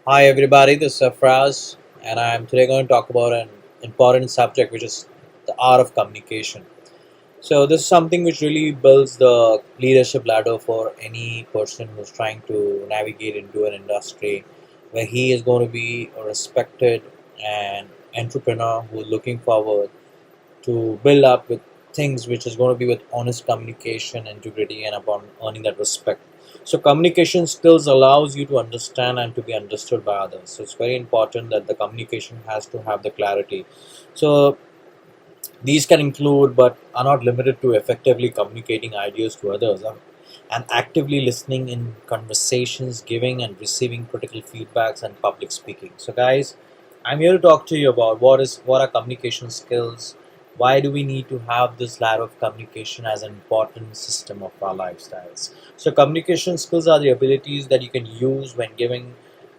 Hi everybody, this is Safraz, and I'm today going to talk about an important subject, which is the art of communication. So this is something which really builds the leadership ladder for any person who's trying to navigate into an industry where he is going to be a respected and entrepreneur who's looking forward to build up with things which is going to be with honest communication, integrity, and upon earning that respect. So communication skills allows you to understand and to be understood by others. So it's very important that the communication has to have the clarity. So these can include, but are not limited to, effectively communicating ideas to others, and actively listening in conversations, giving and receiving critical feedbacks, and public speaking. So, guys, I'm here to talk to you about what are communication skills. Why do we need to have this ladder of communication as an important system of our lifestyles? So, communication skills are the abilities that you can use when giving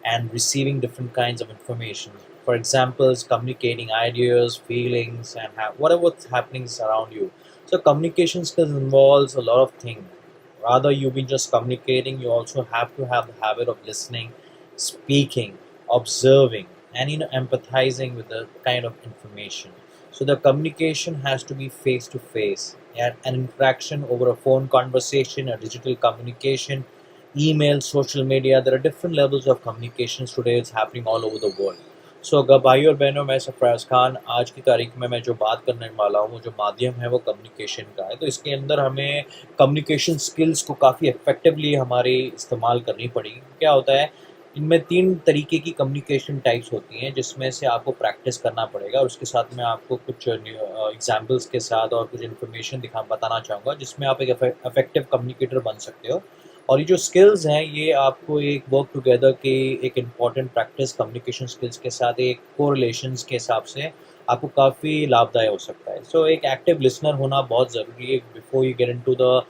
and receiving different kinds of information. For example, is communicating ideas, feelings, and whatever's happening around you. So communication skills involves a lot of things. Rather, you be just communicating, you also have to have the habit of listening, speaking, observing, and empathizing with the kind of information. So the communication has to be face to face. An interaction over a phone conversation, a digital communication, email, social media. There are different levels of communications today. It's happening all over the world. सो अगर भाई और बहनों, मैं सरफराज खान आज की तारीख में मैं जो बात करने वाला हूँ, जो माध्यम है वो कम्युनिकेशन का है। तो इसके अंदर हमें कम्युनिकेशन स्किल्स को काफ़ी इफेक्टिवली हमारे इस्तेमाल करनी पड़ेगी। क्या होता है, इनमें 3 तरीके की कम्युनिकेशन टाइप्स होती हैं, जिसमें से आपको प्रैक्टिस करना पड़ेगा। और उसके साथ मैं आपको कुछ एग्जाम्पल्स के साथ और कुछ इन्फॉर्मेशन बताना चाहूँगा, जिसमें आप एक इफेक्टिव कम्युनिकेटर बन सकते हो। और ये जो स्किल्स हैं, ये आपको एक वर्क टुगेदर के एक इम्पॉर्टेंट प्रैक्टिस कम्युनिकेशन स्किल्स के साथ एक कोरिलेशंस के हिसाब से आपको काफ़ी लाभदायक हो सकता है। सो एक एक्टिव लिसनर होना बहुत ज़रूरी है before you get into the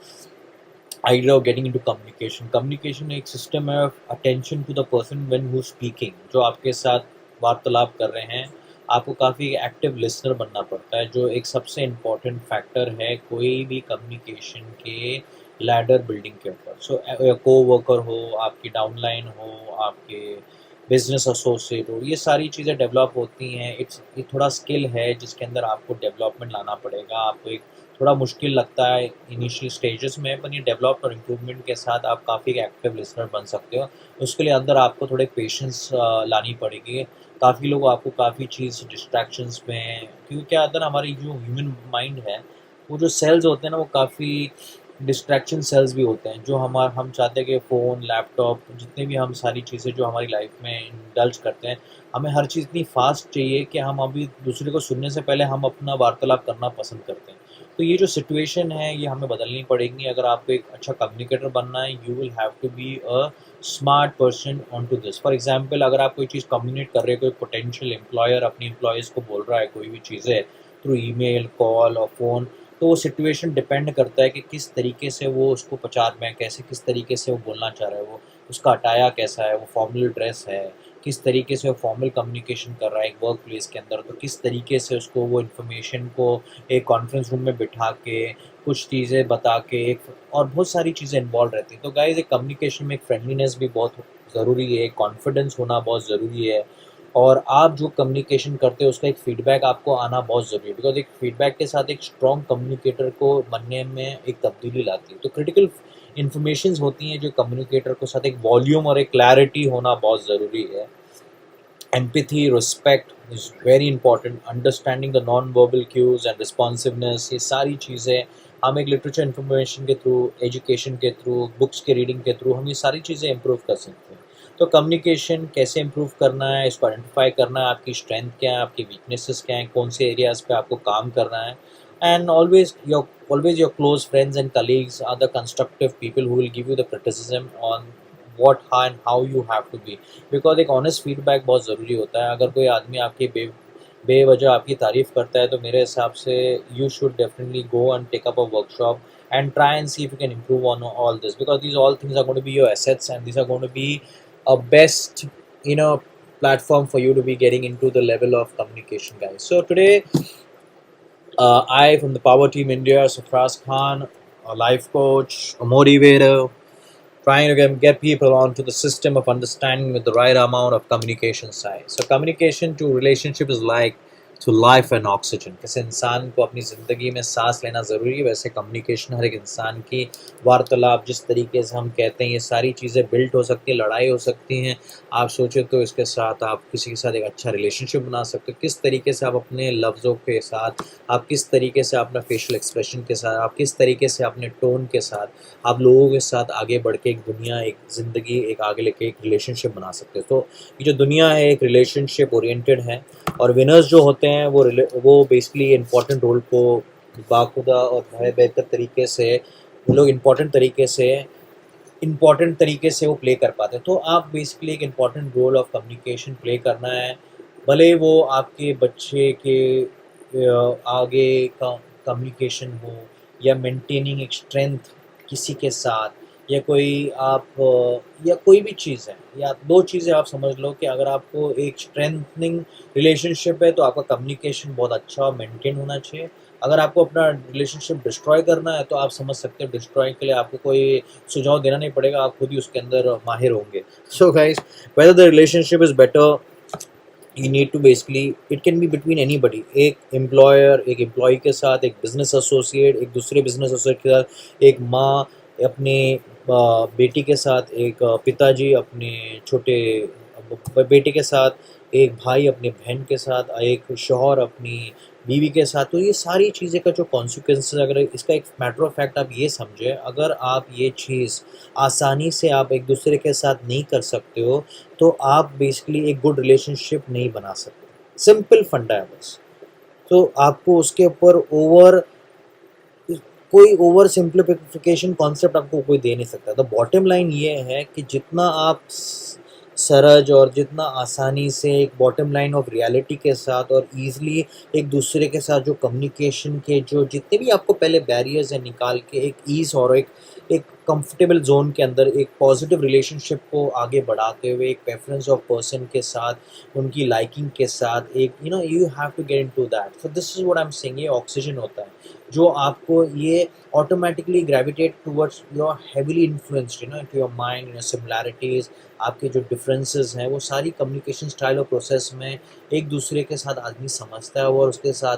idea of getting into communication. Communication एक सिस्टम है of attention to the person when who's speaking, जो आपके साथ वार्तालाप कर रहे हैं। आपको काफ़ी एक्टिव लिसनर बनना पड़ता है, जो एक सबसे इम्पॉर्टेंट फैक्टर है कोई भी कम्युनिकेशन के लैडर बिल्डिंग के ऊपर। सो को वर्कर हो, आपकी डाउनलाइन हो, आपके बिजनेस एसोसिएट हो, ये सारी चीज़ें डेवलप होती हैं। ये थोड़ा स्किल है जिसके अंदर आपको डेवलपमेंट लाना पड़ेगा। आपको एक थोड़ा मुश्किल लगता है इनिशियल स्टेजेस में, पर ये डेवलप और इम्प्रूवमेंट के साथ आप काफ़ी एक्टिव लिसनर बन सकते हो। उसके लिए अंदर आपको थोड़े पेशेंस लानी पड़ेगी। काफ़ी लोग आपको काफ़ी चीज़ डिस्ट्रैक्शंस में, क्योंकि क्या होता है ना, हमारी जो ह्यूमन माइंड है, वो जो सेल्स होते हैं ना, वो काफ़ी डिस्ट्रैक्शन सेल्स भी होते हैं। जो हम चाहते हैं कि फ़ोन, लैपटॉप, जितने भी हम सारी चीज़ें जो हमारी लाइफ में इंडल्ज करते हैं, हमें हर चीज़ इतनी फास्ट चाहिए कि हम अभी दूसरे को सुनने से पहले हम अपना वार्तालाप करना पसंद करते हैं। तो ये जो सिचुएशन है, ये हमें बदलनी पड़ेगी। अगर आपको एक अच्छा कम्युनिकेटर बनना है, you will have to be a smart person on to this. For example, अगर आप कोई चीज़ कम्युनिकेट कर रहे हो, कोई पोटेंशियल एम्प्लॉयर अपनी एम्प्लॉयज़ को बोल रहा है कोई भी चीज़ें थ्रू ईमेल, कॉल और फ़ोन, तो वो सिचुएशन डिपेंड करता है कि किस तरीके से वो उसको प्रचार में, कैसे किस तरीके से वो बोलना चाह रहा है, वो उसका अटाया कैसा है, वो फॉर्मल ड्रेस है, किस तरीके से वो फॉर्मल कम्युनिकेशन कर रहा है एक वर्क प्लेस के अंदर, तो किस तरीके से उसको वो इन्फॉर्मेशन को एक कॉन्फ्रेंस रूम में बिठा के कुछ चीज़ें बता के एक, और बहुत सारी चीज़ें इन्वॉल्व रहती हैं। तो गाइज, एक कम्युनिकेशन में एक फ्रेंडलीनेस भी बहुत ज़रूरी है, कॉन्फिडेंस होना बहुत ज़रूरी है। और आप जो कम्युनिकेशन करते हो उसका एक फीडबैक आपको आना बहुत ज़रूरी है, बिकॉज एक फीडबैक के साथ एक स्ट्रॉन्ग कम्युनिकेटर को बनने में एक तब्दीली लाती है। तो क्रिटिकल इन्फॉर्मेशंस होती हैं जो कम्युनिकेटर को साथ एक वॉल्यूम और एक क्लैरिटी होना बहुत ज़रूरी है। Empathy, respect is very important, understanding the non verbal cues and responsiveness, ये सारी चीज़ें हम एक लिटरेचर इन्फॉर्मेशन के थ्रू, एजुकेशन के थ्रू, बुक्स के रीडिंग के थ्रू हम ये सारी चीज़ें इम्प्रूव कर सकते हैं। तो कम्युनिकेशन कैसे इम्प्रूव करना है, इसको आइडेंटिफाई करना है, आपकी स्ट्रेंथ क्या है, आपकी वीकनेसेस क्या हैं, कौन से एरियाज़ पे आपको काम करना है। And always your close friends and colleagues are the constructive people who will give you the criticism on what and how you have to be. Because एक ऑनेस्ट फीडबैक बहुत ज़रूरी होता है। अगर कोई आदमी आपकी बेवजह आपकी तारीफ़ करता है, तो मेरे हिसाब से you should definitely go and take up a workshop and try and see if you can improve on all this, because these all things are going to be your assets, and these are going to be a best, you know platform for you to be getting into the level of communication, guys. So today, I, from the Power Team India, Safraz Khan, a life coach, a motivator, trying to get people onto the system of understanding with the right amount of communication side. So communication to relationship is like to life and oxygen. जैसे इंसान को अपनी ज़िंदगी में सांस लेना ज़रूरी है, वैसे कम्युनिकेशन हर एक इंसान की वार्तालाप जिस तरीके से हम कहते हैं, ये सारी चीज़ें बिल्ट हो सकती हैं, लड़ाई हो सकती हैं। आप सोचें तो इसके साथ आप किसी के साथ एक अच्छा रिलेशनशिप बना सकते हो। किस तरीके से आप अपने लफ्ज़ों के साथ, आप किस तरीके से अपना फेशियल एक्सप्रेशन के साथ, आप किस तरीके से अपने टोन के साथ, आप लोगों के साथ आगे बढ़ के एक दुनिया, एक ज़िंदगी एक आगे लेके एक रिलेशनशिप बना सकते हो। तो ये जो दुनिया है एक रिलेशनशिप ओरिएंटेड है, और विनर्स जो होते हैं वो बेसिकली इम्पोर्टेंट रोल को बाखुदा और बेहतर तरीके से वो लोग इम्पोर्टेंट तरीके से वो प्ले कर पाते हैं। तो आप बेसिकली एक important role of communication play करना है, भले वो आपके बच्चे के आगे का कम्युनिकेशन हो, या मेंटेनिंग एक स्ट्रेंथ किसी के साथ, या या कोई भी चीज़ है, या दो चीज़ें आप समझ लो कि अगर आपको एक स्ट्रेंथनिंग रिलेशनशिप है तो आपका कम्युनिकेशन बहुत अच्छा और मेंटेन होना चाहिए। अगर आपको अपना रिलेशनशिप डिस्ट्रॉय करना है तो आप समझ सकते हो डिस्ट्रॉय के लिए आपको कोई सुझाव देना नहीं पड़ेगा, आप खुद ही उसके अंदर माहिर होंगे। So guys, whether the relationship is better, you need to basically, it can be between anybody, एक एम्प्लॉयर एक एम्प्लॉय के साथ, एक बिजनेस एसोसिएट एक दूसरे बिजनेस एसोसिएट के साथ, एक माँ अपने बेटी के साथ, एक पिताजी अपने छोटे बेटे के साथ, एक भाई अपने बहन के साथ, एक शौहर अपनी बीवी के साथ। तो ये सारी चीज़ें का जो कॉन्सिक्वेंसेस, अगर इसका एक मैटर ऑफ फैक्ट आप ये समझे, अगर आप ये चीज़ आसानी से आप एक दूसरे के साथ नहीं कर सकते हो तो आप बेसिकली एक गुड रिलेशनशिप नहीं बना सकते। सिंपल फंडा है बस। तो आपको उसके ऊपर कोई ओवर सिंप्लीफिकेशन कॉन्सेप्ट आपको कोई दे नहीं सकता। द बॉटम लाइन ये है कि जितना आप सरज और जितना आसानी से एक बॉटम लाइन ऑफ रियलिटी के साथ और ईज़िली एक दूसरे के साथ जो कम्युनिकेशन के जो जितने भी आपको पहले बैरियर्स हैं निकाल के एक ईज़ और एक कंफर्टेबल जोन के अंदर एक पॉजिटिव रिलेशनशिप को आगे बढ़ाते हुए एक प्रेफरेंस ऑफ पर्सन के साथ, उनकी लाइकिंग के साथ, एक you have to get into that. So this is what I am saying, ये ऑक्सीजन होता है जो आपको ये automatically gravitate towards your heavily influenced to your mind, your similarities, आपके जो डिफरेंसेस हैं वो सारी कम्युनिकेशन स्टाइल और प्रोसेस में एक दूसरे के साथ आदमी समझता है और उसके साथ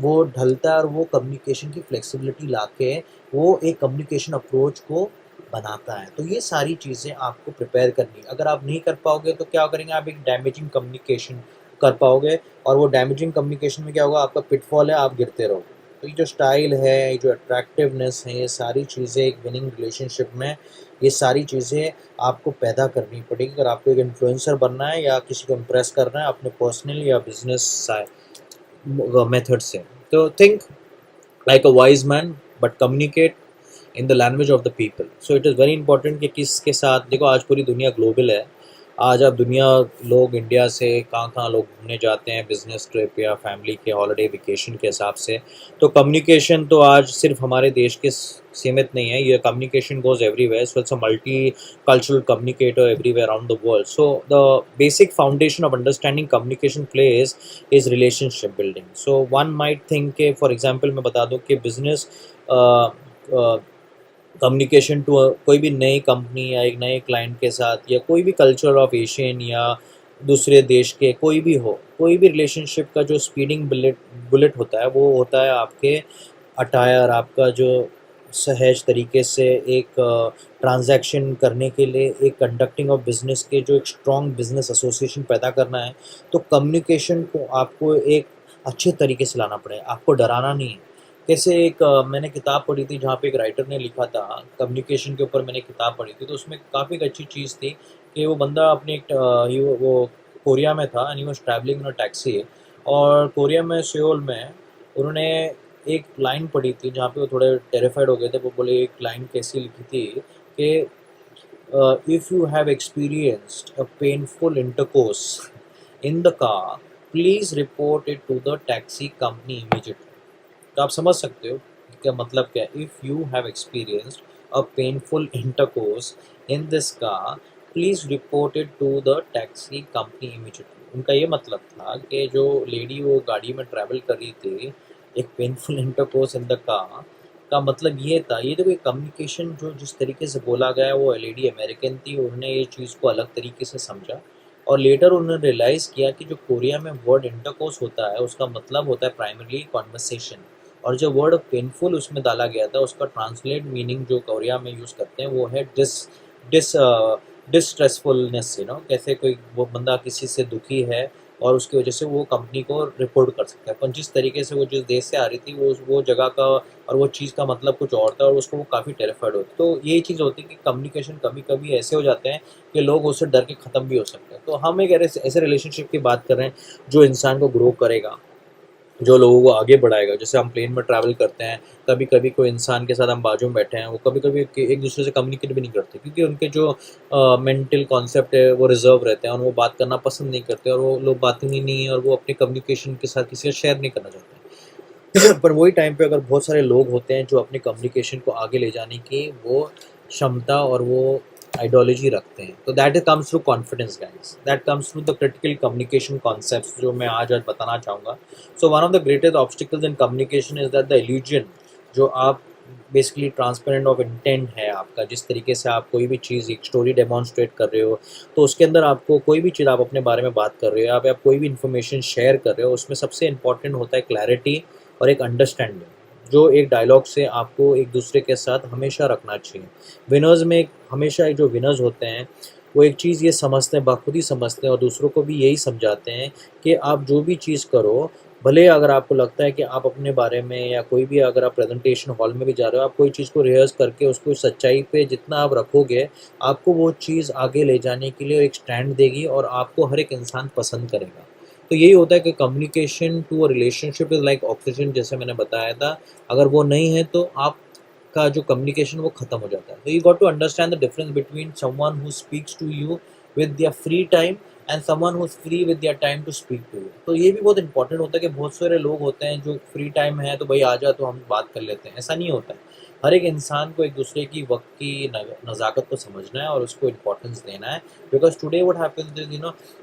वो ढलता है, और वो कम्युनिकेशन की फ्लेक्सिबिलिटी लाके वो एक कम्युनिकेशन अप्रोच को बनाता है। तो ये सारी चीज़ें आपको प्रिपेयर करनी है। अगर आप नहीं कर पाओगे तो क्या करेंगे, आप एक डैमेजिंग कम्युनिकेशन कर पाओगे, और वो डैमेजिंग कम्युनिकेशन में क्या होगा, आपका पिटफॉल है, आप गिरते रहोगे। तो ये जो स्टाइल है, ये जो अट्रैक्टिवनेस है, ये सारी चीज़ें एक विनिंग रिलेशनशिप में, ये सारी चीज़ें आपको पैदा करनी पड़ेगी अगर आपको एक इन्फ्लुएंसर बनना है या किसी को इम्प्रेस करना है अपने पर्सनल या बिजनेस मेथड से। तो think like a wise man but communicate in the language of the people. So it is very important कि किसके साथ, देखो आज पूरी दुनिया ग्लोबल है। आज आप दुनिया, लोग इंडिया से कहाँ कहाँ लोग घूमने जाते हैं बिजनेस ट्रिप या फैमिली के हॉलिडे वेकेशन के हिसाब से। तो कम्युनिकेशन तो आज सिर्फ हमारे देश के सीमित नहीं है, ये communication goes everywhere, so it's a multi cultural communicator everywhere around the world. So the basic foundation of understanding communication plays is relationship building. So one might think कि for example मैं बता दूँ कि business कम्युनिकेशन टू कोई भी नई company या एक नए क्लाइंट के साथ, या कोई भी कल्चर ऑफ एशियन या दूसरे देश के कोई भी हो, कोई भी रिलेशनशिप का जो स्पीडिंग बुलेट होता है वो होता है आपके अटायर, आपका जो सहज तरीके से एक ट्रांजैक्शन करने के लिए, एक कंडक्टिंग ऑफ बिजनेस के जो एक स्ट्रॉन्ग बिजनेस एसोसिएशन पैदा करना है। तो कम्युनिकेशन को आपको एक अच्छे तरीके से लाना पड़ेगा, आपको डराना नहीं है। जैसे मैंने किताब पढ़ी थी जहाँ पे एक राइटर ने लिखा था कम्युनिकेशन के ऊपर, मैंने किताब पढ़ी थी, तो उसमें काफ़ी एक अच्छी चीज़ थी कि वो बंदा अपने वो कोरिया में था and he was travelling in a taxi, और कोरिया में सियोल में उन्होंने एक लाइन पढ़ी थी जहाँ पे वो थोड़े टेरिफाइड हो गए थे। वो बोले, एक लाइन कैसी लिखी थी कि if you have experienced a painful intercourse in the car, please report it to the taxi company immediately. तो आप समझ सकते हो क्या मतलब क्या है, if you have experienced a painful intercourse in this car, please report it to the taxi company immediately. उनका ये मतलब था कि जो लेडी वो गाड़ी में ट्रैवल कर रही थी, एक painful intercourse in the car, का मतलब ये था, ये देखो, कम्युनिकेशन जो जिस तरीके से बोला गया, वो लेडी अमेरिकन थी, उन्होंने ये चीज़ को अलग तरीके से समझा और लेटर उन्होंने रियलाइज़ किया कि जो कोरिया में वर्ड इंटरकोर्स होता है उसका मतलब होता है प्राइमरली कॉन्वर्सेशन, और जो वर्ड पेनफुल उसमें डाला गया था उसका ट्रांसलेट मीनिंग जो कोरिया में यूज़ करते हैं वो है डिस डिस्ट्रेसफुलनेस, कैसे कोई वो बंदा किसी से दुखी है और उसकी वजह से वो कंपनी को रिपोर्ट कर सकता है, पर जिस तरीके से वो जिस देश से आ रही थी वो जगह का और वो चीज़ का मतलब कुछ और था और उसको वो काफ़ी टेरिफाइड होती। तो यही चीज़ होती है कि कम्युनिकेशन कभी कभी ऐसे हो जाते हैं कि लोग उससे डर के ख़त्म भी हो सकते हैं। तो हम एक ऐसे रिलेशनशिप की बात कर रहे हैं जो इंसान को ग्रो करेगा, जो लोगों को आगे बढ़ाएगा। जैसे हम प्लेन में ट्रैवल करते हैं, कभी कभी कोई इंसान के साथ हम बाजू में बैठे हैं, वो कभी कभी एक दूसरे से कम्युनिकेट भी नहीं करते क्योंकि उनके जो मेंटल कॉन्सेप्ट है वो रिजर्व रहते हैं और वो बात करना पसंद नहीं करते और वो लोग बातें ही नहीं है और वो अपने कम्युनिकेशन के साथ किसी से शेयर नहीं करना चाहते हैं। पर वही टाइम पे अगर बहुत सारे लोग होते हैं जो अपने कम्युनिकेशन को आगे ले जाने की वो क्षमता और वो आइडियोलॉजी रखते हैं, तो that is comes through confidence guys, that comes through the critical communication concepts जो मैं आज बताना चाहूँगा। So one of the greatest obstacles in communication is that the illusion, जो आप बेसिकली ट्रांसपेरेंट ऑफ इंटेंट है आपका, जिस तरीके से आप कोई भी चीज़ एक स्टोरी डेमॉन्स्ट्रेट कर रहे हो तो उसके अंदर आपको कोई भी चीज़ आप अपने बारे में बात कर रहे हो, आप कोई भी इन्फॉर्मेशन शेयर कर रहे हो, उसमें सबसे इंपॉर्टेंट होता है क्लैरिटी और एक अंडरस्टैंडिंग, जो एक डायलॉग से आपको एक दूसरे के साथ हमेशा रखना चाहिए। विनर्स में हमेशा एक जो विनर्स होते हैं वो एक चीज़ ये समझते हैं, बखुद ही समझते हैं और दूसरों को भी यही समझाते हैं कि आप जो भी चीज़ करो, भले अगर आपको लगता है कि आप अपने बारे में या कोई भी अगर आप प्रेजेंटेशन हॉल में भी जा रहे हो, आप कोई चीज़ को रिहर्स करके उसको सच्चाई पे जितना आप रखोगे, आपको वो चीज़ आगे ले जाने के लिए एक स्टैंड देगी और आपको हर एक इंसान पसंद करेगा। तो यही होता है कि communication to a relationship is like oxygen, जैसे मैंने बताया था। अगर वो नहीं है तो आप का जो कम्युनिकेशन वो खत्म हो जाता है। तो you got to understand the difference between someone who speaks to you with their free time and someone who is free with their time to speak to you. तो ये भी बहुत इंपॉर्टेंट होता है कि बहुत सारे लोग होते हैं जो फ्री टाइम है तो भाई आ जा तो हम बात कर लेते हैं, ऐसा नहीं होता है। हर एक इंसान को एक दूसरे की वक्त की नज़ाकत को समझना है और उसको इम्पोर्टेंस देना है, because today what happens is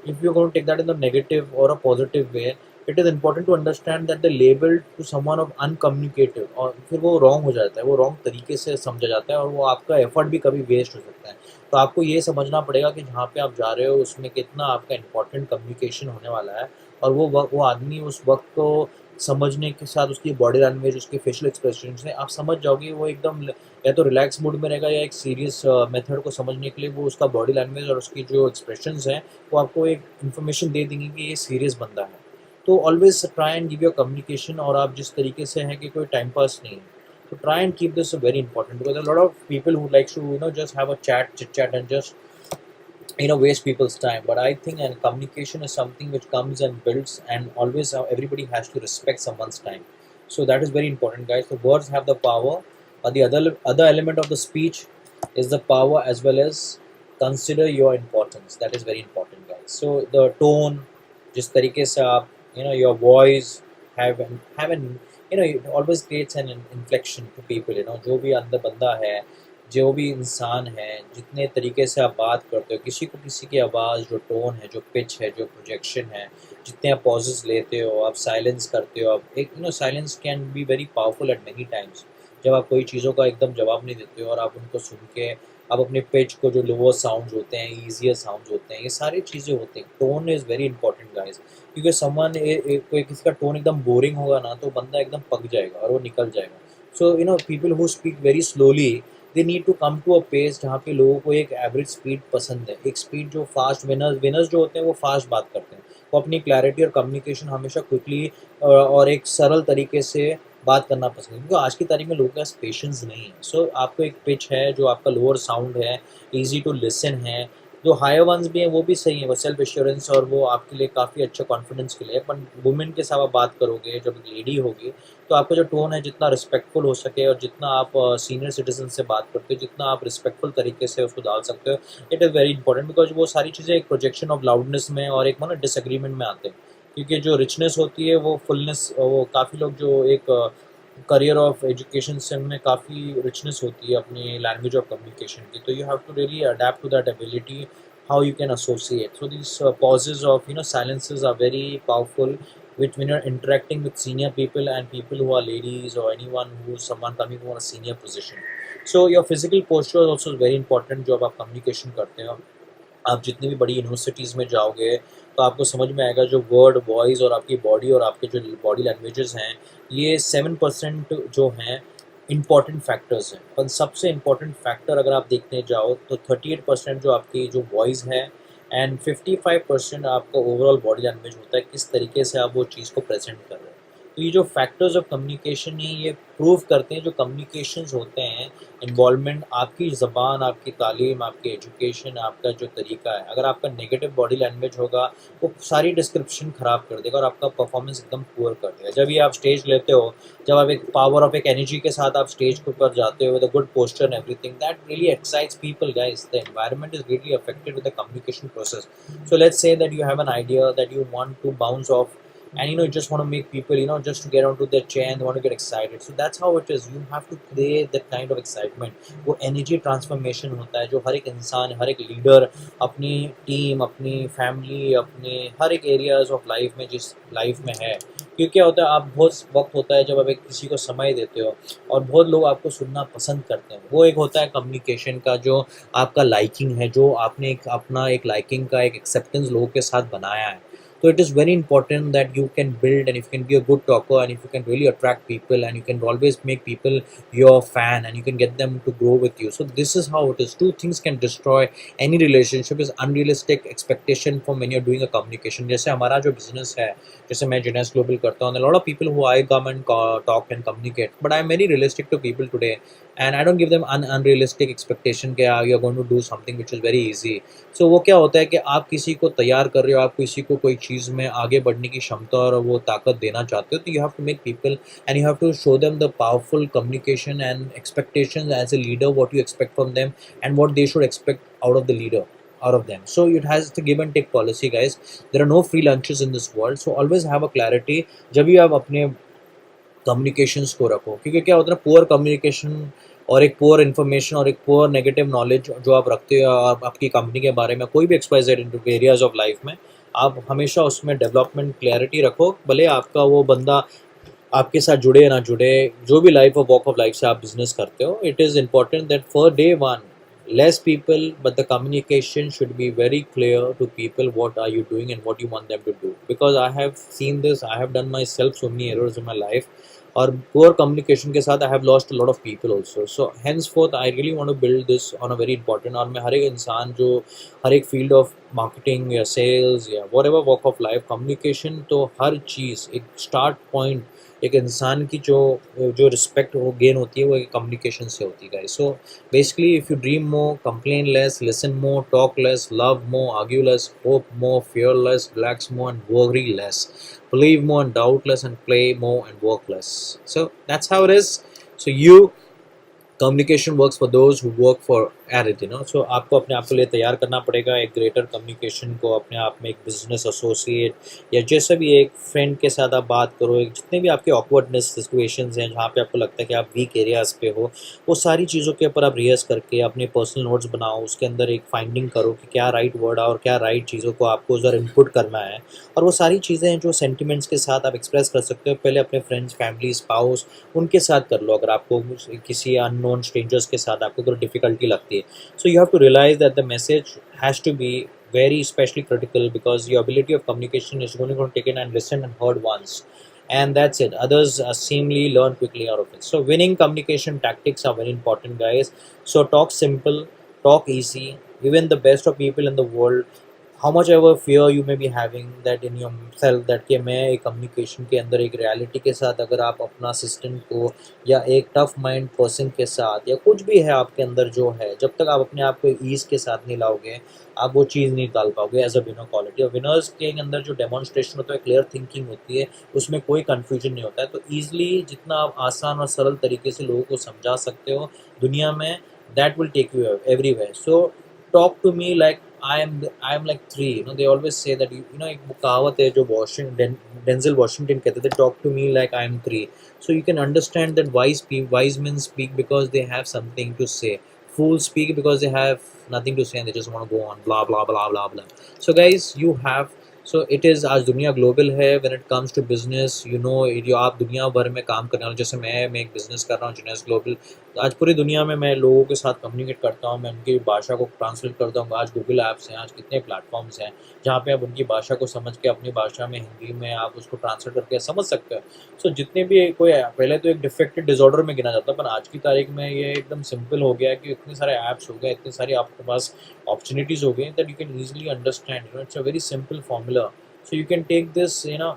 if you going to take that in the negative और a positive way, it is important to understand that the label to someone of uncommunicative, और फिर वो रॉन्ग हो जाता है, वो रॉन्ग तरीके से समझा जाता है और वो आपका एफर्ट भी कभी वेस्ट हो सकता है। तो आपको ये समझना पड़ेगा कि जहाँ पे आप जा रहे हो उसमें कितना आपका इंपॉर्टेंट कम्युनिकेशन होने वाला है, और वो आदमी उस वक्त को समझने के साथ उसकी बॉडी लैंग्वेज, उसके फेशियल एक्सप्रेशन से आप समझ जाओगे वो एकदम या तो रिलैक्स मूड में रहेगा या एक सीरियस मेथड को समझने के लिए वो उसका बॉडी लैंग्वेज और उसकी जो एक्सप्रेशंस हैं वो आपको एक इन्फॉर्मेशन दे देंगे कि ये सीरियस बंदा है। तो always try and give your communication, और आप जिस तरीके से हैं कि कोई टाइम पास नहीं है, तो try and keep this very important, because a lot of people who likes to just have a chit chat and just waste people's time. But I think and communication is something which comes and builds, and always everybody has to respect someone's time. So that is very important, guys. The words have the power, but the other element of the speech is the power as well as consider your importance. That is very important, guys. So the tone, जिस तरीके से आप your voice have an it always creates an inflection to people, जो भी अंदर बंदा है, जो भी इंसान है, जितने तरीके से आप बात करते हो, किसी को किसी की आवाज़, जो टोन है, जो पिच है, जो प्रोजेक्शन है, जितने आप पॉजेस लेते हो, आप साइलेंस करते हो, आप एक silence can be very powerful eight many times. जब आप कोई चीज़ों का एकदम जवाब नहीं देते हो और आप उनको सुन के आप अपने पिच को, जो लोअर साउंड्स होते हैं, ईजियर साउंड्स होते हैं, ये सारी चीज़ें होती हैं। Tone is very important guys, क्योंकि समवन कोई किसी का टोन एकदम बोरिंग होगा ना तो बंदा एकदम पक जाएगा और वो निकल जाएगा। So people who speak very slowly, they need to come to a pace जहाँ पे लोगों को एक एवरेज स्पीड पसंद है, एक स्पीड जो फास्ट, विनर्स जो होते हैं वो फास्ट बात करते हैं, वो अपनी क्लैरिटी और कम्युनिकेशन हमेशा क्विकली और एक सरल तरीके से बात करना पसंद है, क्योंकि आज की तारीख में लोगों के पास पेशेंस नहीं है। सो आपको एक पिच है जो आपका लोअर साउंड है, ईजी टू लिसन है, जो हायर वंस भी हैं वो भी सही है, वो सेल्फ एश्योरेंस और वो आपके लिए काफ़ी अच्छा कॉन्फिडेंस के लिए। पर वुमेन के साथ आप बात करोगे, जब एक लेडी होगी, तो आपका जो टोन है जितना रिस्पेक्टफुल हो सके और जितना आप सीनियर सिटीजन से बात करते हो, जितना आप रिस्पेक्टफुल तरीके से उसको डाल सकते हो, it is very important, because वो सारी चीज़ें एक प्रोजेक्शन ऑफ लाउडनेस में और एक डिसएग्रीमेंट में आते हैं। क्योंकि जो रिचनेस होती है वो फुलनेस, वो काफ़ी लोग जो एक करियर ऑफ एजुकेशन से में काफ़ी रिचनेस होती है अपनी लैंग्वेज ऑफ कम्युनिकेशन की, तो you have to really adapt to that ability, how you can associate. So these pauses of silences are very powerful which when you're interacting with senior people and people who are ladies or anyone who is someone coming from a senior position. So your physical posture is also very important जब आप communication करते हो. आप जितनी भी बड़ी universities में जाओगे तो आपको समझ में आएगा जो वर्ड वॉइस और आपकी बॉडी और आपके जो बॉडी लैंग्वेजेस हैं ये 7% जो हैं इम्पॉर्टेंट फैक्टर्स हैं. पर सबसे इम्पॉर्टेंट फैक्टर अगर आप देखने जाओ तो 38% जो आपकी जो वॉइस है एंड 55% आपका ओवरऑल बॉडी लैंग्वेज होता है, किस तरीके से आप वो चीज़ को प्रेजेंट कर रहे हो. तो ये जो फैक्टर्स ऑफ कम्युनिकेशन है ये प्रूव करते हैं जो कम्युनिकेशंस होते हैं इन्वॉल्वमेंट, आपकी ज़बान, आपकी तालीम, आपकी एजुकेशन, आपका जो तरीका है. अगर आपका नेगेटिव बॉडी लैंग्वेज होगा वो सारी डिस्क्रिप्शन ख़राब कर देगा और आपका परफॉर्मेंस एकदम पुअर कर देगा. जब ये आप स्टेज लेते हो, जब आप एक पावर ऑफ एक एनर्जी के साथ आप स्टेज के ऊपर जाते हो with a good posture and everything, that really excites people guys. The environment is really affected with the communication process. So let's say that you have an idea that you want to bounce off, and you just want to make people just to get onto their chair and they want to get excited. So that's how it is. You have to create that kind of excitement. वो energy transformation होता है जो हर एक इंसान, हर एक leader अपनी team, अपनी family, अपने हर एक एरियाज ऑफ लाइफ में जिस लाइफ में है. क्योंकि क्या होता है, आप बहुत वक्त होता है जब आप एक किसी को समय देते हो और बहुत लोग आपको सुनना पसंद करते हैं. वो एक होता है कम्युनिकेशन का जो आपका लाइकिंग है, जो आपने एक अपना एक लाइकिंग का एक एक्सेप्टेंस लोगों के साथ बनाया है. So it is very important that you can build and if you can be a good talker and if you can really attract people and you can always make people your fan and you can get them to grow with you. So this is how it is. Two things can destroy any relationship is unrealistic expectation from when you're doing a communication. जैसे हमारा जो business है, जैसे मैं Genius Global करता हूँ, a lot of people who I come and talk and communicate, but I'm very realistic to people today and I don't give them unrealistic expectation कि you're going to do something which is very easy. So वो क्या होता है कि आप किसी को तैयार कर रहे हो, आप किसी को कोई चीज़ में आगे बढ़ने की क्षमता और वो ताकत देना चाहते हो, तो you have to make people and you have to show them the powerful communication and expectations as a leader, what you expect from them and what they should expect out of the leader, out of them. So it has the give and take policy, guys. There are no free lunches in this world, so always have a clarity जब भी आप अपने communications को रखो. क्योंकि क्या होता है, पुअर कम्युनिकेशन और एक पुअर इन्फॉर्मेशन और एक पुअर नेगेटिव नॉलेज जो आप रखते हो आपकी कंपनी के बारे में, कोई भी एक्सपाइजेड इन एरियाज ऑफ लाइफ में, आप हमेशा उसमें डेवलपमेंट क्लैरिटी रखो. भले आपका वो बंदा आपके साथ जुड़े या ना जुड़े, जो भी लाइफ और वॉक ऑफ लाइफ से आप बिजनेस करते हो, it is important that for day one less people but the communication should be very clear to people what are you doing and what you want them to do. Because I have seen this, I have done myself so many errors in my life और poor communication के साथ I have lost a lot of people also. So henceforth I really want to build this on a very important, और मैं हर एक इंसान जो हर एक field of marketing या सेल्स या whatever walk of life, communication तो हर चीज़ एक स्टार्ट पॉइंट, एक इंसान की जो जो रिस्पेक्ट वो गेन होती है वो एक कम्युनिकेशन से होती है. So basically if you dream more, complain less, listen more, talk less, love more, argue less, hope more, fear less, relax more and worry less, believe more and doubt less, and play more and work less. So that's how it is. So you communication works for those who work for at it. So आपको अपने आप के लिए तैयार करना पड़ेगा एक greater communication को, अपने आप में एक बिजनेस एसोसिएट या जैसे भी एक फ्रेंड के साथ आप बात करो, एक जितने भी आपके ऑकवर्डनेस सिचुएशंस हैं जहाँ पे आपको लगता है कि आप वीक एरियाज पे हो, वो सारी चीज़ों के ऊपर आप रिहर्स करके अपने पर्सनल नोट्स बनाओ, उसके अंदर एक फाइंडिंग करो कि क्या राइट वर्ड है और क्या राइट चीज़ों को आपको ज़रा इनपुट करना है. और वो सारी चीज़ें हैं जो सेंटिमेंट्स के साथ आप एक्सप्रेस कर सकते हो, पहले अपने फ्रेंड्स, फैमिली, स्पाउस, उनके साथ कर लो. अगर आपको किसी अननोन स्ट्रेंजर्स के साथ आपको अगर डिफ़िकल्टी लगती है, so you have to realise that the message has to be very especially critical because your ability of communication is only going to take in and listen and heard once, and that's it. Others seemingly learn quickly out of it. So winning communication tactics are very important, guys. So talk simple, talk easy. Even the best of people in the world, how much ever fear you may be having that in yourself that कि मैं एक communication के अंदर एक reality के साथ अगर आप अपना असिस्टेंट को या एक टफ माइंड पर्सन के साथ या कुछ भी है आपके अंदर जो है, जब तक आप अपने आप को ईज़ के साथ नहीं लाओगे आप वो चीज़ नहीं डाल पाओगे एज अ विनर क्वालिटी. और विनर्स के अंदर जो डेमोन्स्ट्रेशन होता है, क्लियर थिंकिंग होती है, उसमें कोई कन्फ्यूजन नहीं होता है. तो ईजिली जितना आप आसान और सरल तरीके से लोगों को समझा सकते हो दुनिया में, that will take you everywhere. So talk to me like I am like three. They always say that एक वो कहावत है जो डेंजल वॉशिंगटन कहते थे, talk to me like I am three. So you can understand that wise men speak because they have something to say. Fools speak because they have nothing to say and they just want to go on blah blah blah blah blah. So guys, you have so it is आज दुनिया global है when it comes to business, you know, जो आप दुनिया भर में काम करने वाले, जैसे मैं एक बिजनेस कर रहा हूँ जिनेस ग्लोबल, तो आज पूरी दुनिया में मैं लोगों के साथ कम्युनिकेट करता हूँ, मैं उनकी भाषा को ट्रांसलेट करता हूँ। आज गूगल ऐप्स हैं, आज कितने प्लेटफॉर्म्स हैं जहाँ पे आप उनकी भाषा को समझ के अपनी भाषा में हिंदी में आप उसको ट्रांसलेट करके समझ सकते हो। सो जितने भी कोई पहले तो एक डिफेक्टेड डिसऑर्डर में गिना जाता है, पर आज की तारीख में ये एकदम सिंपल हो गया है कि इतने सारे ऐप्स हो गए, इतने सारी आपके पास opportunities हो गए that you can easily understand, you know, it's a very simple formula, so you can take this, you know,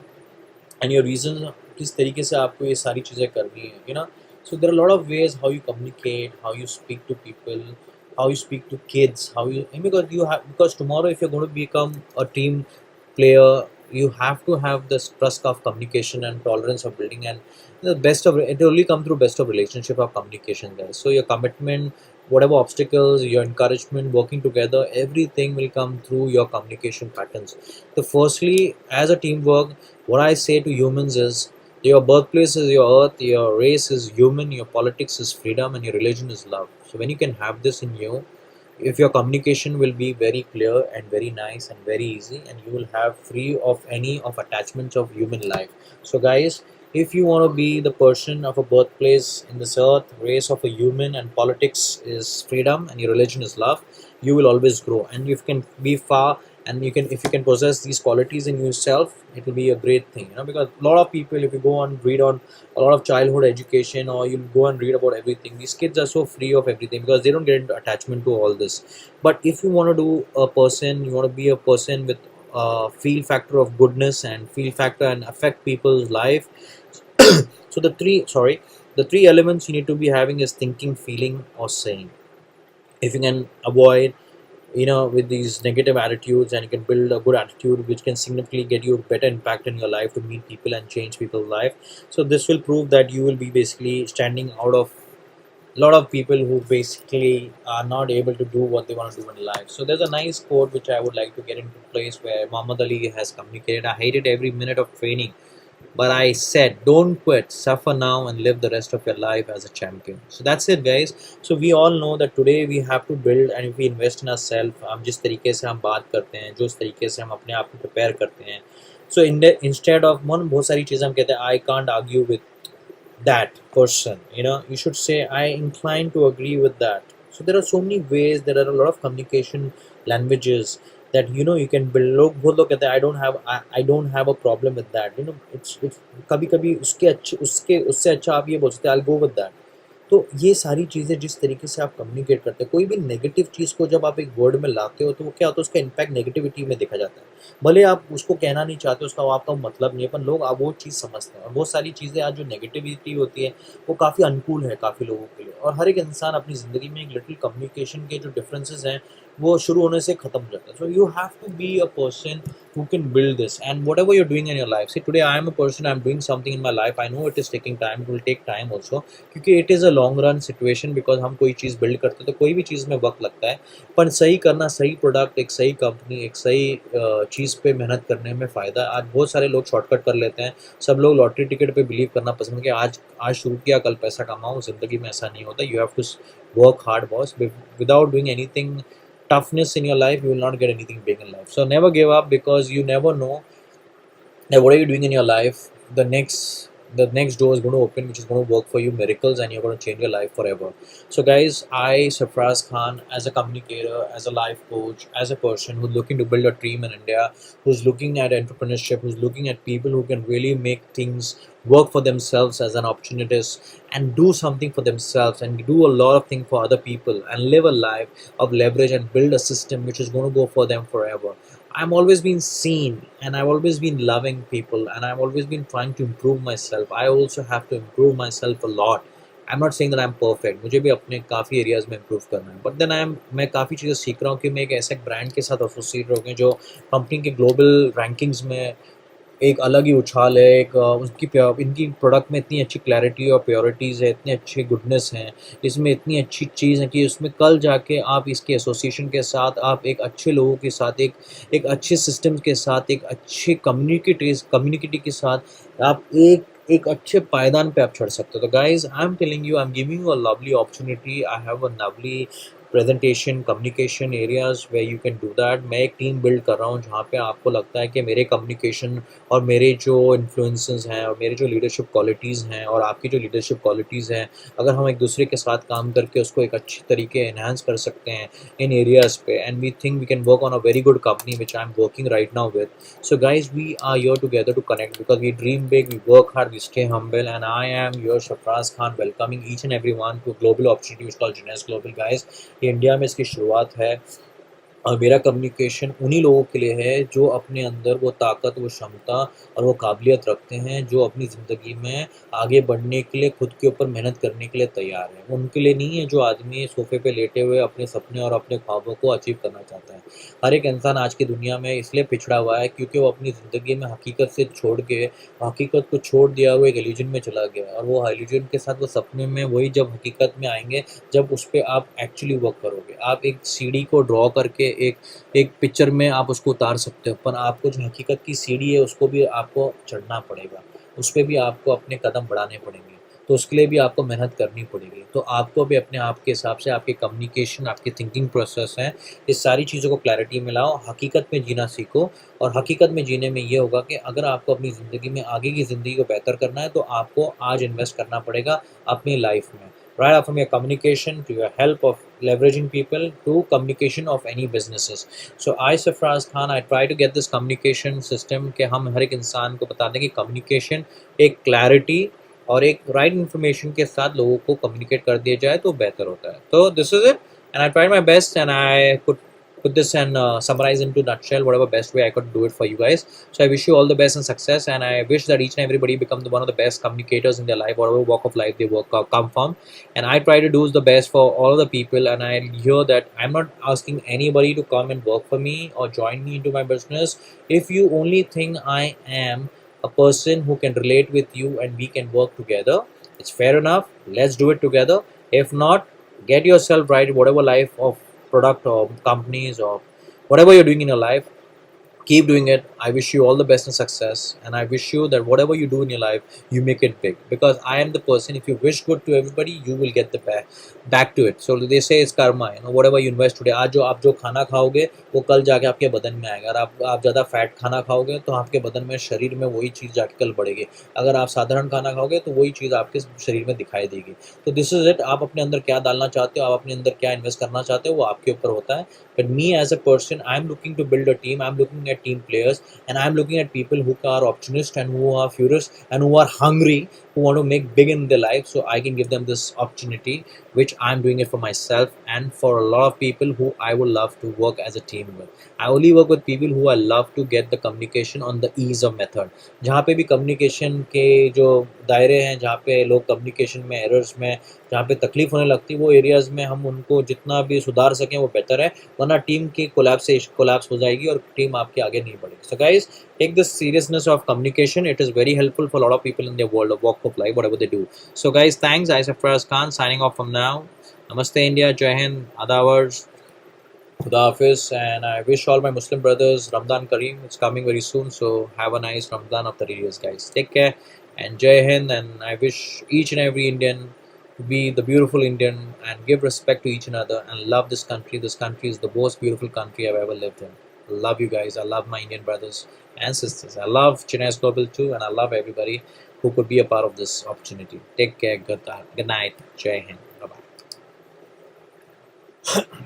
and your reasons किस तरीके से आपको ये सारी चीज़ें करनी है, you know. So there are a lot of ways how you communicate, how you speak to people, how you speak to kids, how you, because tomorrow if you're going to become a team player, you have to have this trust of communication and tolerance of building, and the best of it only come through best of relationship of communication there. So your commitment, whatever obstacles, your encouragement, working together, everything will come through your communication patterns. So firstly, as a teamwork, what I say to humans is your birthplace is your earth, your race is human, your politics is freedom, and your religion is love. So when you can have this in you, if your communication will be very clear and very nice and very easy, and you will have free of any of attachments of human life. So guys, if you want to be the person of a birthplace in this earth, race of a human, and politics is freedom and your religion is love, you will always grow, and you can be far, and you can, if you can possess these qualities in yourself, it will be a great thing, you know. Because a lot of people, if you go and read on a lot of childhood education, or you go and read about everything, these kids are so free of everything because they don't get into attachment to all this. But if you want to do a person, you want to be a person with feel factor of goodness and feel factor and affect people's life. So the three elements you need to be having is thinking, feeling, or saying. If you can avoid, you know, with these negative attitudes, and you can build a good attitude which can significantly get you better impact in your life to meet people and change people's life, so this will prove that you will be basically standing out of a lot of people who basically are not able to do what they want to do in life. So there's a nice quote which I would like to get into place where Muhammad Ali has communicated, I hated every minute of training, but I said, don't quit, suffer now, and live the rest of your life as a champion. So that's it, guys. So we all know that today we have to build, and if we invest in ourselves, हम जिस तरीके से हम बात करते हैं, जो इस तरीके से हम अपने आप को prepare करते हैं, so instead of मन बहुत सारी चीज़ें हम कहते हैं, I can't argue with that person, you know, you should say I incline to agree with that. So there are so many ways, there are a lot of communication languages that, you know, you can build. लोग बहुत लोग कहते हैं I don't have a problem with that, you know. It's कभी कभी उसके अच्छे उसके उससे अच्छा आप ये बोल सकते हैं I'll go with that. तो ये सारी चीज़ें जिस तरीके से आप कम्युनिकेट करते हैं, कोई भी नेगेटिव चीज़ को जब आप एक वर्ड में लाते हो तो वो क्या होता है, उसका इम्पैक्ट नेगेटिविटी में देखा जाता है। भले आप उसको कहना नहीं चाहते, उसका आपका मतलब नहीं है, पर लोग आप वो चीज़ समझते हैं। और बहुत सारी चीज़ें आज जो नेगेटिविटी होती है वो काफ़ी अनुकूल है काफ़ी लोगों के लिए, और हर एक इंसान अपनी ज़िंदगी में एक लिटिल कम्युनिकेशन के जो डिफरेंसेस हैं वो शुरू होने से ख़त्म हो जाता है। So you have to be a person who can build this, and whatever you're doing in your life, see today I am a person, I'm doing something in my life, I know it is taking time, it will take time also, क्योंकि it is a long run situation, because हम कोई चीज़ build करते हैं तो कोई भी चीज़ में वक्त लगता है, पर सही करना, सही प्रोडक्ट, एक सही कंपनी, एक सही चीज़ पे मेहनत करने में फ़ायदा है। आज बहुत सारे लोग शॉर्टकट कर लेते हैं, सब लोग लॉटरी टिकट पे बिलीव करना पसंद है कि आज शुरू किया कल पैसा कमाओ, ज़िंदगी में ऐसा नहीं होता। You have to work hard boss, without doing anything toughness in your life, you will not get anything big in life. So never give up, because you never know that whatever you're doing in your life, the next door is going to open, which is going to work for you miracles, and you're going to change your life forever. So guys, I, Sarfraz Khan, as a communicator, as a life coach, as a person who's looking to build a dream in India, who's looking at entrepreneurship, who's looking at people who can really make things work for themselves as an opportunist, and do something for themselves, and do a lot of things for other people, and live a life of leverage, and build a system which is going to go for them forever. I'm always been seen, and I've always been loving people, and I've always been trying to improve myself. I also have to improve myself a lot. I'm not saying that I'm perfect. मुझे भी अपने काफ़ी areas में improve करना है, but then मैं काफ़ी चीज़ें सीख रहा हूँ कि मैं एक ऐसे ब्रांड के साथ एसोसिएट हो गए जो कंपनी के ग्लोबल रैंकिंग्स में एक अलग ही उछाल है। एक इनकी प्रोडक्ट में इतनी अच्छी क्लैरिटी और प्योरिटीज़ है, इतने अच्छे गुडनेस हैं, इसमें इतनी अच्छी चीज़ है कि उसमें कल जाके आप इसके एसोसिएशन के साथ, आप एक अच्छे लोगों के साथ, एक अच्छे सिस्टम के साथ, एक अच्छे कम्युनिटी के साथ आप एक अच्छे पायदान पे आप चढ़ सकते हो। तो guys, I am telling you, I am giving you a lovely opportunity, I have a lovely presentation communication areas way you can do that. मैं एक टीम बिल्ड कर रहा हूँ जहाँ पे आपको लगता है कि मेरे कम्युनिकेशन और मेरे जो इन्फ्लुएंसेस हैं और मेरे जो लीडरशिप क्वालिटीज़ हैं और आपकी जो लीडरशिप क्वालिटीज़ हैं, अगर हम एक दूसरे के साथ काम करके उसको एक अच्छी तरीके एनहांस कर सकते हैं इन एरियाज पे, and we think we can work on a very good company which I am working right now with. So guys, we are here together to connect because we dream big, we work hard, we stay humble, and I am your Shafraz Khan welcoming each and everyone to a global opportunity which is called Genius Global guys। ये India में इसकी शुरुआत है और मेरा communication उन्हीं लोगों के लिए है जो अपने अंदर वो ताकत, वो क्षमता और वो काबिलियत रखते हैं, जो अपनी ज़िंदगी में आगे बढ़ने के लिए खुद के ऊपर मेहनत करने के लिए तैयार है। उनके लिए नहीं है जो आदमी सोफे पे लेटे हुए अपने सपने और अपने ख्वाबों को अचीव करना चाहता है। हर एक इंसान आज की दुनिया में इसलिए पिछड़ा हुआ है क्योंकि वो अपनी ज़िंदगी में हकीकत से छोड़ के, हकीकत को छोड़ दिया, वो एक इल्यूजन में चला गया और वो इल्यूजन के साथ वो सपने में वही जब हकीकत में आएंगे जब उस पे आप एक्चुअली वर्क करोगे। आप एक सीढ़ी को ड्रॉ करके एक एक पिक्चर में आप उसको उतार सकते हो, पर आपको जो हकीकत की सीढ़ी है उसको भी आपको चढ़ना पड़ेगा, उस पे भी आपको अपने कदम बढ़ाने पड़ेंगे, तो उसके लिए भी आपको मेहनत करनी पड़ेगी। तो आपको भी अपने आप के हिसाब से आपके कम्युनिकेशन, आपकी थिंकिंग प्रोसेस है, इस सारी चीज़ों को क्लैरिटी में लाओ, हकीकत में जीना सीखो। और हकीकत में जीने में ये होगा कि अगर आपको अपनी ज़िंदगी में आगे की ज़िंदगी को बेहतर करना है तो आपको आज इन्वेस्ट करना पड़ेगा अपनी लाइफ में। Right up from your communication to your help of leveraging people to communication of any businesses. So I Sarfraz Khan, I try to get this communication system कि हम हर एक इंसान को बता दें कि communication एक clarity और एक right information के साथ लोगों को communicate कर दिया जाए तो बेहतर होता है। तो this is it, and I tried my best and I could put this and summarize into nutshell whatever best way I could do it for you guys. So I wish you all the best and success, and I wish that each and everybody become one of the best communicators in their life, whatever walk of life they work come from. And I try to do the best for all of the people, and I hear that I'm not asking anybody to come and work for me or join me into my business. If you only think I am a person who can relate with you and we can work together, it's fair enough. Let's do it together. If not, get yourself right, whatever life of product or companies or whatever you're doing in your life, keep doing it. I wish you all the best and success, and I wish you that whatever you do in your life you make it big, because I am the person, if you wish good to everybody you will get the back to it. So they say it's karma, whatever you invest today, आज जो आप जो खाना खाओगे वो कल जाके आपके बदन में आएगा। अगर आप ज़्यादा फैट खाना खाओगे तो आपके बदन में, शरीर में वही चीज़ जाके कल बढ़ेगी। अगर आप साधारण खाना खाओगे तो वही चीज़ आपके शरीर में दिखाई देगी। तो दिस इज़ इट, आप अपने अंदर क्या डालना चाहते हो, आप अपने अंदर क्या इन्वेस्ट करना चाहते हो, वो आपके ऊपर होता है। But me as a person, I'm looking to build a team, I'm looking at team players, and I'm looking at people who are opportunist and who are furious and who are hungry, who want to make big in their life, so I can give them this opportunity, which I'm doing it for myself and for a lot of people who I would love to work as a team with. I only work with people who I love to get the communication on the ease of method. जहाँ पे भी communication के जो दायरे हैं, जहाँ पे लोग communication में errors में जहाँ पे तकलीफ होने लगती है, वो एरियाज़ में हम उनको जितना भी सुधार सकें वो बेहतर है, वरना टीम की कोलैप्स हो जाएगी और टीम आपके आगे नहीं बढ़ेगी। So guys, take this seriousness of communication. It is very helpful for a lot of people in their world of walk of life, whatever they do. So guys, thanks. I am Sarfraz Khan signing off from now. Namaste India, Jai Hind, Adawars, Khuda Hafiz, and I wish all my Muslim brothers Ramadan Kareem. It's coming very soon, so have a nice Ramadan of 30 years, guys. Take care and Jai Hind, and I wish each and every Indian to be the beautiful Indian and give respect to each another and love this country. This country is the most beautiful country I've ever lived in. I love you guys. I love my Indian brothers and sisters. I love Chinese Global too, and I love everybody who could be a part of this opportunity. Take care. Good night. Jai Hind. Bye bye.